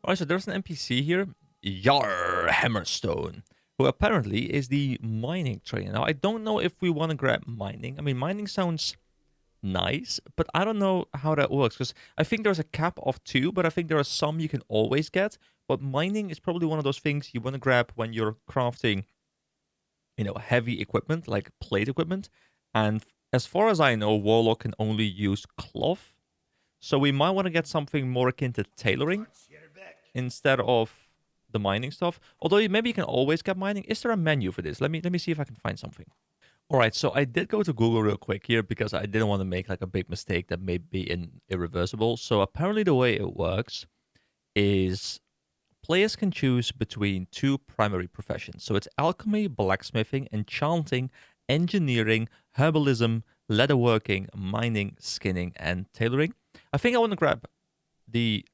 Alright, so there's an NPC here, Yar Hammerstone, who apparently is the mining trainer. Now, I don't know if we want to grab mining. I mean, mining sounds nice, but I don't know how that works because I think there's a cap of 2, but I think there are some you can always get. But mining is probably one of those things you want to grab when you're crafting, heavy equipment like plate equipment. And as far as I know, Warlock can only use cloth. So we might want to get something more akin to tailoring instead of the mining stuff. Although maybe you can always get mining. Is there a menu for this? Let me see if I can find something. All right, so I did go to Google real quick here because I didn't want to make like a big mistake that may be irreversible. So apparently the way it works is players can choose between 2 primary professions. So it's alchemy, blacksmithing, enchanting, engineering, herbalism, leatherworking, mining, skinning, and tailoring. I think I want to grab the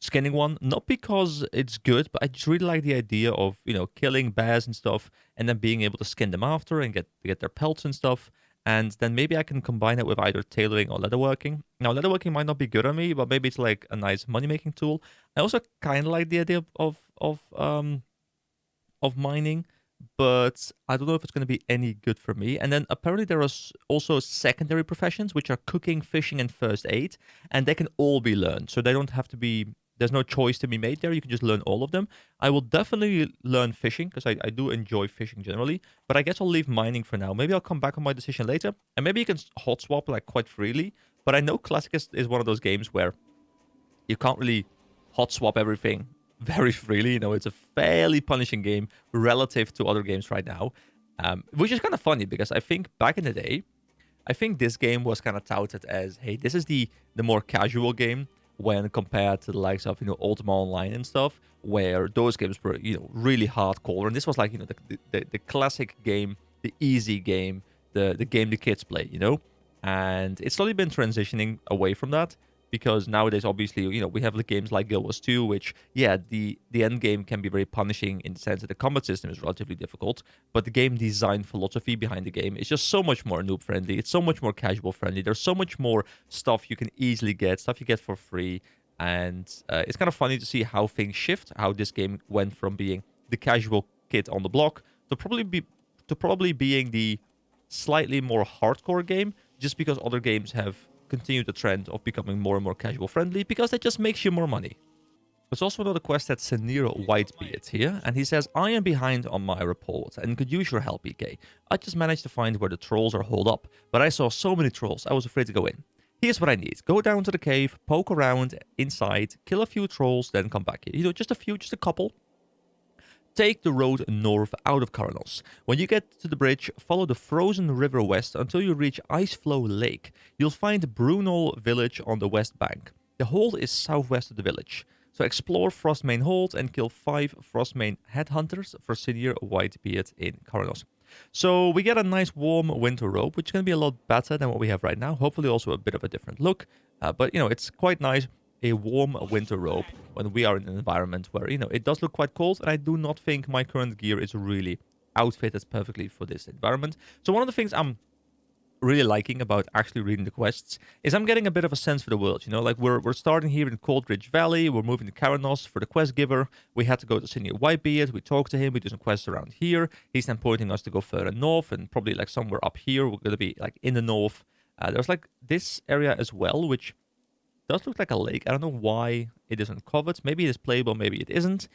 skinning one, not because it's good, but I just really like the idea of, killing bears and stuff and then being able to skin them after and get their pelts and stuff. And then maybe I can combine it with either tailoring or leatherworking. Now, leatherworking might not be good on me, but maybe it's like a nice money making tool. I also kind of like the idea of mining, but I don't know if it's going to be any good for me. And then apparently there are also secondary professions, which are cooking, fishing, and first aid, and they can all be learned. So they don't have to be. There's no choice to be made there. You can just learn all of them. I will definitely learn fishing because I do enjoy fishing generally. But I guess I'll leave mining for now. Maybe I'll come back on my decision later, and maybe you can hot swap like quite freely. But I know Classic is one of those games where you can't really hot swap everything very freely. It's a fairly punishing game relative to other games right now, which is kind of funny because I think back in the day, I think this game was kind of touted as, hey, this is the more casual game when compared to the likes of Ultima Online and stuff, where those games were really hardcore, and this was like the classic game, the easy game, the game the kids play, and it's slowly been transitioning away from that because nowadays, obviously, we have the games like Guild Wars 2, which, yeah, the end game can be very punishing in the sense that the combat system is relatively difficult, but the game design philosophy behind the game is just so much more noob friendly. It's so much more casual friendly. There's so much more stuff you can easily get, stuff you get for free, and it's kind of funny to see how things shift, how this game went from being the casual kid on the block to probably being the slightly more hardcore game, just because other games have continued the trend of becoming more and more casual friendly because that just makes you more money. There's also another quest at Senir Whitebeard here, and he says, I am behind on my report and could use your help, EK. I just managed to find where the trolls are holed up, but I saw so many trolls I was afraid to go in. Here's what I need. Go down to the cave, poke around inside, kill a few trolls, then come back here. Just a couple. Take the road north out of Karanos. When you get to the bridge, follow the frozen river west until you reach Iceflow Lake. You'll find Brunel village on the west bank. The hold is southwest of the village. So explore Frostmane Hold and kill 5 Frostmane headhunters for Senior Whitebeard in Karanos. So we get a nice warm winter robe, which can be a lot better than what we have right now. Hopefully also a bit of a different look. But it's quite nice. A warm winter robe when we are in an environment where, it does look quite cold, and I do not think my current gear is really outfitted perfectly for this environment. So one of the things I'm really liking about actually reading the quests is I'm getting a bit of a sense for the world. Like we're starting here in Coldridge Valley, we're moving to Karanos for the quest giver. We had to go to Senior Whitebeard, we talk to him, we do some quests around here. He's then pointing us to go further north and probably like somewhere up here. We're going to be like in the north. There's like this area as well, which does look like a lake. I don't know why it isn't covered. Maybe it is playable, maybe it isn't.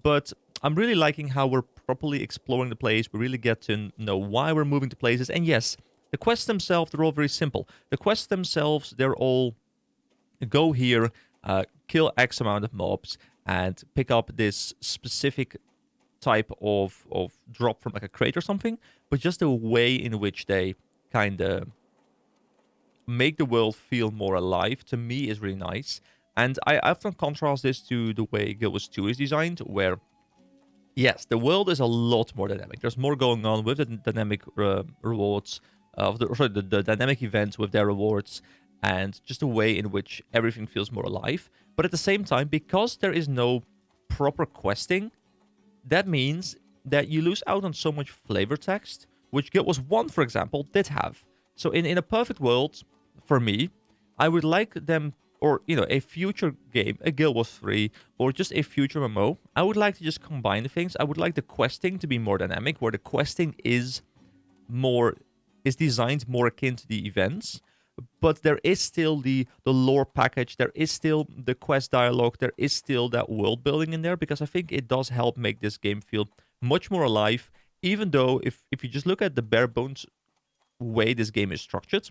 But I'm really liking how we're properly exploring the place. We really get to know why we're moving to places. And yes, the quests themselves, they're all very simple. The quests themselves, they're all go here, kill X amount of mobs, and pick up this specific type of drop from like a crate or something. But just the way in which they kind of make the world feel more alive, to me, is really nice. And I often contrast this to the way Guild Wars 2 is designed, where, yes, the world is a lot more dynamic. There's more going on with the dynamic rewards, the dynamic events with their rewards, and just the way in which everything feels more alive. But at the same time, because there is no proper questing, that means that you lose out on so much flavor text, which Guild Wars 1, for example, did have. So in a perfect world, for me, I would like them, or, you know, a future game, a Guild Wars 3, or just a future MMO, I would like to just combine the things. I would like the questing to be more dynamic, where the questing is designed more akin to the events, but there is still the lore package, there is still the quest dialogue, there is still that world building in there, because I think it does help make this game feel much more alive, even though if you just look at the bare bones way this game is structured,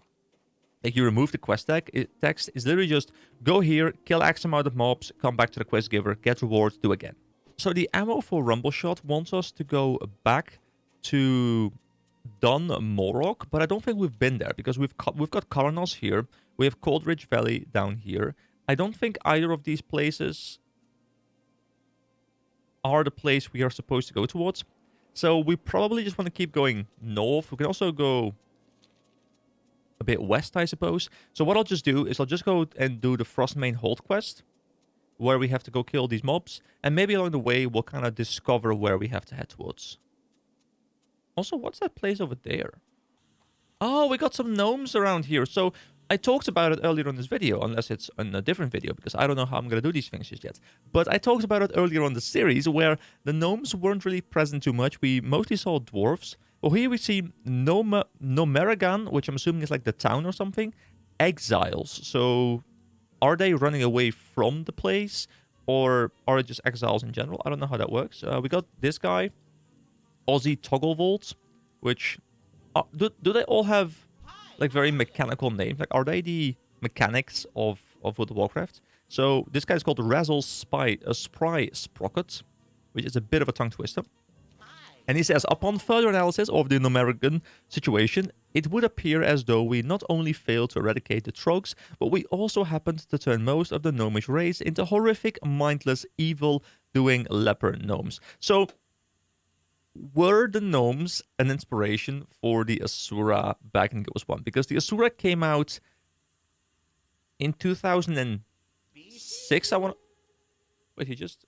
like you remove the quest text, it's literally just go here, kill X amount of mobs, come back to the quest giver, get rewards, do again. So the ammo for Rumbleshot wants us to go back to Dun Morok, but I don't think we've been there, because we've got Karanos here, we have Coldridge Valley down here. I don't think either of these places are the place we are supposed to go towards. So we probably just want to keep going north. We can also go a bit west, I suppose. So what I'll just do is I'll just go and do the Frostmane Hold quest, where we have to go kill these mobs, and maybe along the way we'll kind of discover where we have to head towards. Also, what's that place over there? Oh, we got some gnomes around here. So I talked about it earlier on this video, unless it's in a different video, because I don't know how I'm going to do these things just yet. But I talked about it earlier on the series, where the gnomes weren't really present too much. We mostly saw dwarves. Well, here we see Nomeragan, which I'm assuming is like the town or something. Exiles. So are they running away from the place, or are it just exiles in general? I don't know how that works. We got this guy, Aussie Togglevolt, which... do they all have like very mechanical names? Like, are they the mechanics of World of Warcraft? So this guy's called Razzle Spry Sprocket, which is a bit of a tongue twister. And he says, upon further analysis of the Numerican situation, it would appear as though we not only failed to eradicate the Trogs, but we also happened to turn most of the gnomish race into horrific, mindless, evil-doing leper gnomes. So, were the gnomes an inspiration for the Asura back in Guild Wars 1? Because the Asura came out in 2006, I want... Wait, he just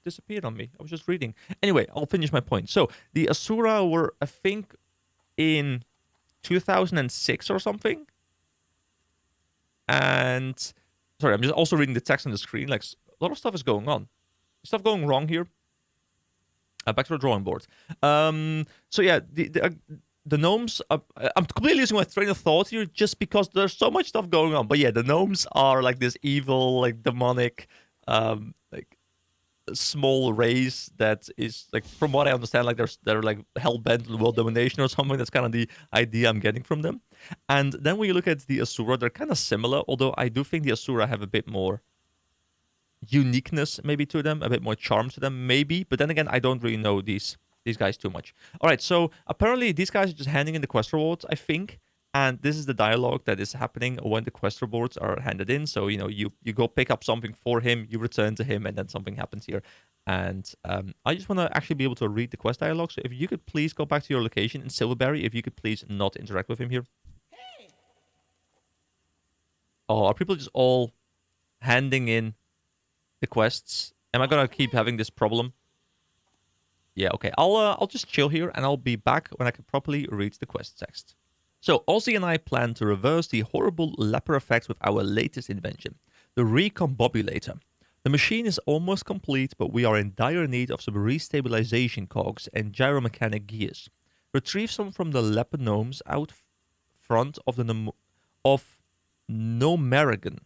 disappeared on me. I was just reading. Anyway, I'll finish my point. So, the Asura were, I think, in 2006 or something. And... Sorry, I'm just also reading the text on the screen. Like, a lot of stuff is going on. Stuff going wrong here. Back to the drawing board. So yeah, the gnomes... I'm completely losing my train of thought here just because there's so much stuff going on. But yeah, the gnomes are like this evil, like demonic, like small race that is, like, from what I understand, like they're like hell-bent on world domination or something. That's kind of the idea I'm getting from them. And then when you look at the Asura, they're kind of similar, although I do think the Asura have a bit more uniqueness maybe to them, a bit more charm to them maybe, but then again, I don't really know these guys too much. All right, so apparently these guys are just handing in the quest rewards, I think, and this is the dialogue that is happening when the quest rewards are handed in. So, you know, you go pick up something for him, you return to him, and then something happens here. And I just want to actually be able to read the quest dialogue, so if you could please go back to your location in Silverberry, if you could please not interact with him here. Oh, are people just all handing in the quests? Am I gonna keep having this problem? Yeah, okay. I'll just chill here, and I'll be back when I can properly read the quest text. So, Ozzy and I plan to reverse the horrible leper effects with our latest invention, the Recombobulator. The machine is almost complete, but we are in dire need of some restabilization cogs and gyromechanic gears. Retrieve some from the leper gnomes out front of the Nomeragan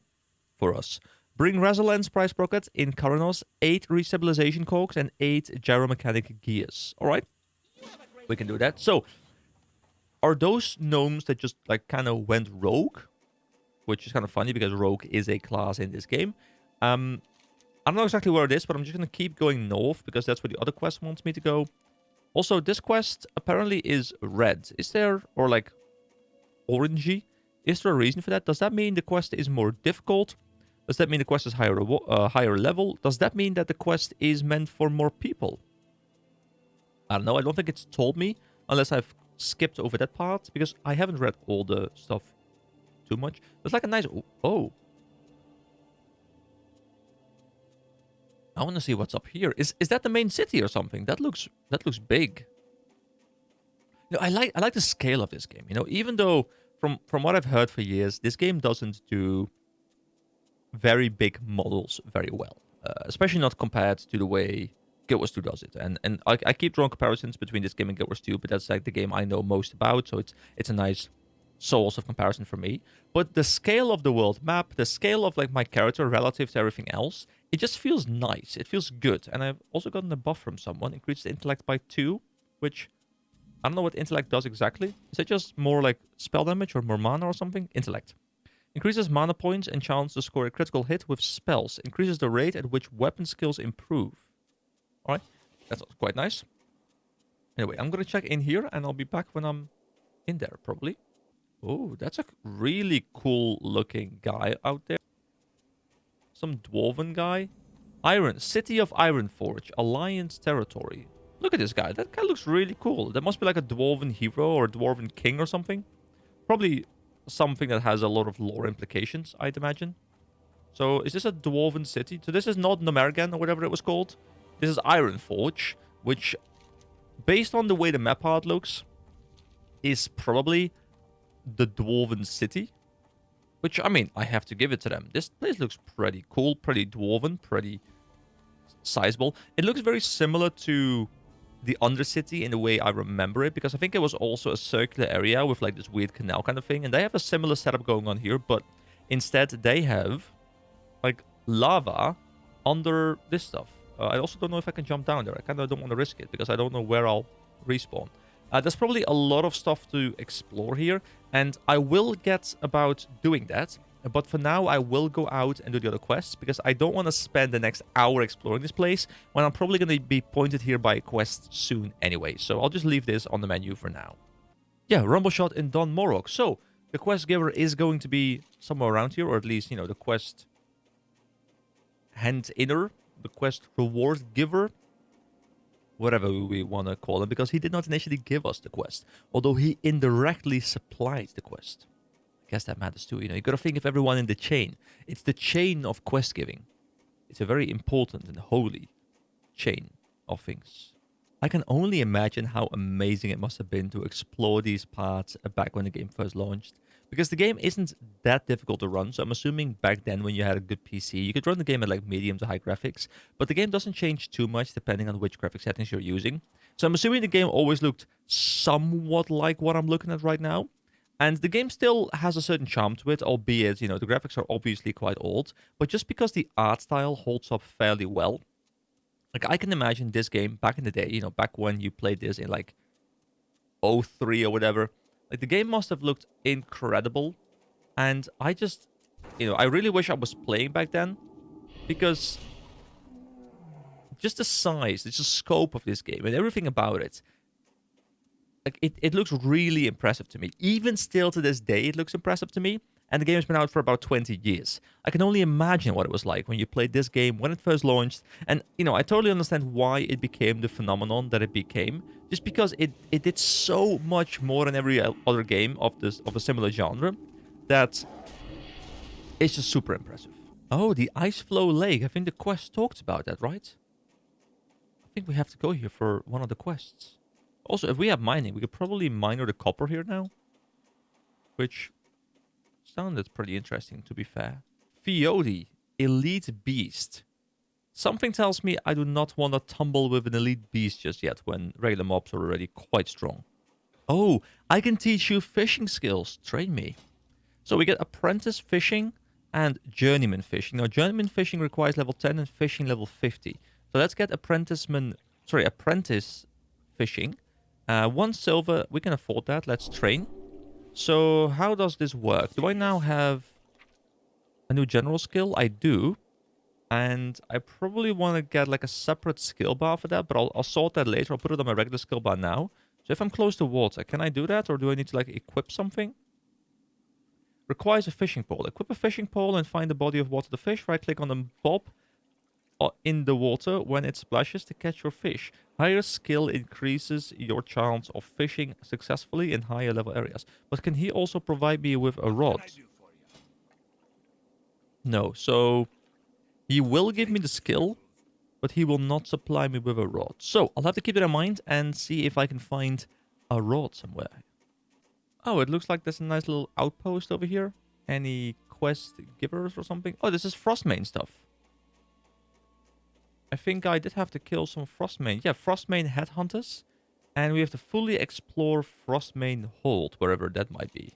for us. Bring Resonance Price Sprockets in Karanos, 8 restabilization cogs, and 8 gyromechanic gears. Alright, we can do that. So, are those gnomes that just, like, kind of went rogue? Which is kind of funny, because rogue is a class in this game. I don't know exactly where it is, but I'm just going to keep going north, because that's where the other quest wants me to go. Also, this quest apparently is red. Is there, or like, orangey? Is there a reason for that? Does that mean the quest is more difficult? Does that mean the quest is higher level? Does that mean that the quest is meant for more people? I don't know. I don't think it's told me, unless I've skipped over that part, because I haven't read all the stuff too much. There's like a nice... Oh. I want to see what's up here. Is that the main city or something? That looks big. You know, I like the scale of this game. You know, even though from what I've heard for years, this game doesn't do very big models very well, especially not compared to the way Guild Wars 2 does it. And I keep drawing comparisons between this game and Guild Wars 2, but that's like the game I know most about, so it's a nice source of comparison for me. But the scale of the world map, the scale of like my character relative to everything else, it just feels nice. It feels good. And I've also gotten a buff from someone, increased the intellect by 2, which I don't know what intellect does exactly. Is it just more like spell damage or more mana or something? Intellect. Increases mana points and chance to score a critical hit with spells. Increases the rate at which weapon skills improve. Alright, that's quite nice. Anyway, I'm gonna check in here and I'll be back when I'm in there, probably. Oh, that's a really cool looking guy out there. Some dwarven guy. City of Ironforge, Alliance territory. Look at this guy. That guy looks really cool. That must be like a dwarven hero or a dwarven king or something. Probably something that has a lot of lore implications, I'd imagine. So, is this a dwarven city? So this is not Nomergan or whatever it was called. This is Ironforge, which, based on the way the map art looks, is probably the dwarven city. Which, I mean, I have to give it to them. This place looks pretty cool, pretty dwarven, pretty sizable. It looks very similar to the Undercity in the way I remember it, because I think it was also a circular area with like this weird canal kind of thing, and they have a similar setup going on here, but instead they have like lava under this stuff. I also don't know if I can jump down there. I kind of don't want to risk it because I don't know where I'll respawn. There's probably a lot of stuff to explore here, and I will get about doing that. But for now, I will go out and do the other quests, because I don't want to spend the next hour exploring this place when I'm probably going to be pointed here by a quest soon anyway. So I'll just leave this on the menu for now. Yeah, Rumbleshot in Don Morok. So the quest giver is going to be somewhere around here, or at least, you know, the quest hand-inner, the quest reward giver, whatever we want to call him, because he did not initially give us the quest, although he indirectly supplied the quest. I guess that matters too. You know, you got to think of everyone in the chain. It's the chain of quest giving. It's a very important and holy chain of things. I can only imagine how amazing it must have been to explore these parts back when the game first launched. Because the game isn't that difficult to run, so I'm assuming back then when you had a good PC, you could run the game at like medium to high graphics, but the game doesn't change too much depending on which graphic settings you're using. So I'm assuming the game always looked somewhat like what I'm looking at right now. And the game still has a certain charm to it, albeit, you know, the graphics are obviously quite old, but just because the art style holds up fairly well. Like, I can imagine this game back in the day, you know, back when you played this in like 03 or whatever. Like, the game must have looked incredible. And I just, you know, I really wish I was playing back then, because just the size, just the scope of this game and everything about it, like, it looks really impressive to me. Even still to this day, it looks impressive to me. And the game has been out for about 20 years. I can only imagine what it was like when you played this game when it first launched. And, you know, I totally understand why it became the phenomenon that it became. Just because it did so much more than every other game of a similar genre, that it's just super impressive. Oh, the Ice Flow Lake. I think the quest talked about that, right? I think we have to go here for one of the quests. Also, if we have mining, we could probably mine the copper here now. Which sounded pretty interesting, to be fair. Feody, Elite Beast. Something tells me I do not want to tumble with an Elite Beast just yet, when regular mobs are already quite strong. Oh, I can teach you fishing skills. Train me. So we get Apprentice Fishing and Journeyman Fishing. Now, Journeyman Fishing requires level 10 and Fishing level 50. So let's get Apprentice Fishing. 1 silver, we can afford that. Let's train. So how does this work? Do I now have a new general skill? I do. And I probably want to get like a separate skill bar for that, but I'll sort that later. I'll put it on my regular skill bar now. So if I'm close to water, can I do that? Or do I need to like equip something? Requires a fishing pole. Equip a fishing pole and find the body of water to fish. Right click on the bob in the water when it splashes to catch your fish. Higher skill increases your chance of fishing successfully in higher level areas. But can he also provide me with a rod? No, so he will give me the skill, but he will not supply me with a rod. So I'll have to keep that in mind and see if I can find a rod somewhere. Oh, it looks like there's a nice little outpost over here. Any quest givers or something. Oh, this is Frostmane stuff. I think I did have to kill some Frostmane. Yeah, Frostmane headhunters. And we have to fully explore Frostmane Hold, wherever that might be.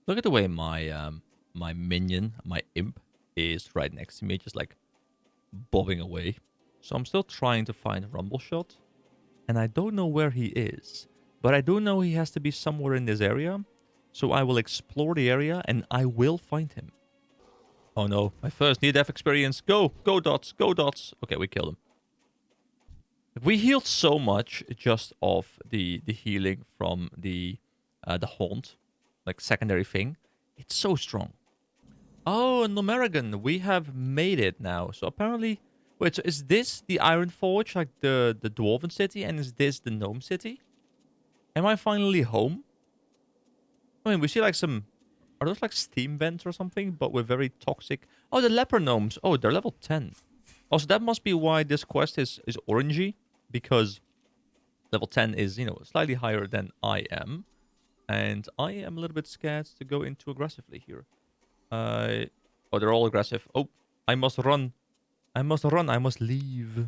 Look at the way my my minion, my imp, is right next to me, just like bobbing away. So I'm still trying to find Rumbleshot. And I don't know where he is. But I do know he has to be somewhere in this area. So I will explore the area and I will find him. Oh no, my first near-death experience. Go! Go, Dots! Go, Dots! Okay, we killed him. We healed so much just off the healing from the haunt. Like, secondary thing. It's so strong. Oh, Nomeragon, we have made it now. So apparently... Wait, so is this the Iron Forge, like the Dwarven city? And is this the Gnome city? Am I finally home? I mean, we see like some... Are those like steam vents or something? But with very toxic... Oh, the leper gnomes. Oh, they're level 10. Also, that must be why this quest is orangey. Because level 10 is, you know, slightly higher than I am. And I am a little bit scared to go in too aggressively here. Oh, they're all aggressive. Oh, I must run. I must run. I must leave.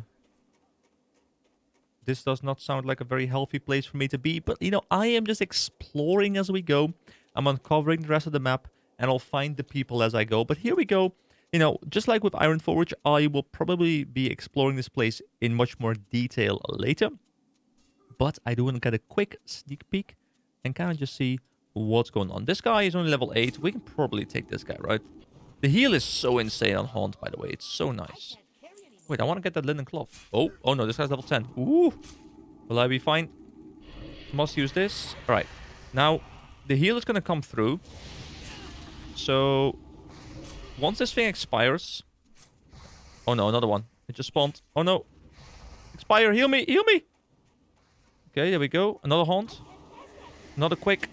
This does not sound like a very healthy place for me to be. But, you know, I am just exploring as we go. I'm uncovering the rest of the map. And I'll find the people as I go. But here we go. You know, just like with Iron Forge, I will probably be exploring this place in much more detail later. But I do want to get a quick sneak peek and kind of just see what's going on. This guy is only level 8. We can probably take this guy, right? The heal is so insane on Haunt, by the way. It's so nice. Wait, I want to get that linen cloth. Oh no, this guy's level 10. Ooh. Will I be fine? Must use this. All right. Now, the heal is going to come through. So, once this thing expires... Oh no, another one. It just spawned. Oh no. Expire, heal me, heal me! Okay, there we go. Another Haunt. Another quick.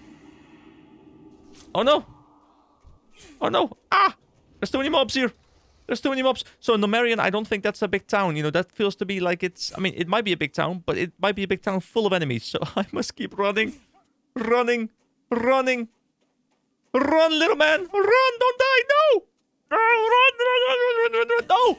Oh no! Oh no! Ah! There's too many mobs here! There's too many mobs. So Nomerion, I don't think that's a big town. You know, that feels to be like it's... I mean, it might be a big town, but it might be a big town full of enemies. So I must keep running. Running. Running. Run, little man! Run! Don't die! No! Run! Run! Run! Run! Run! Run! No!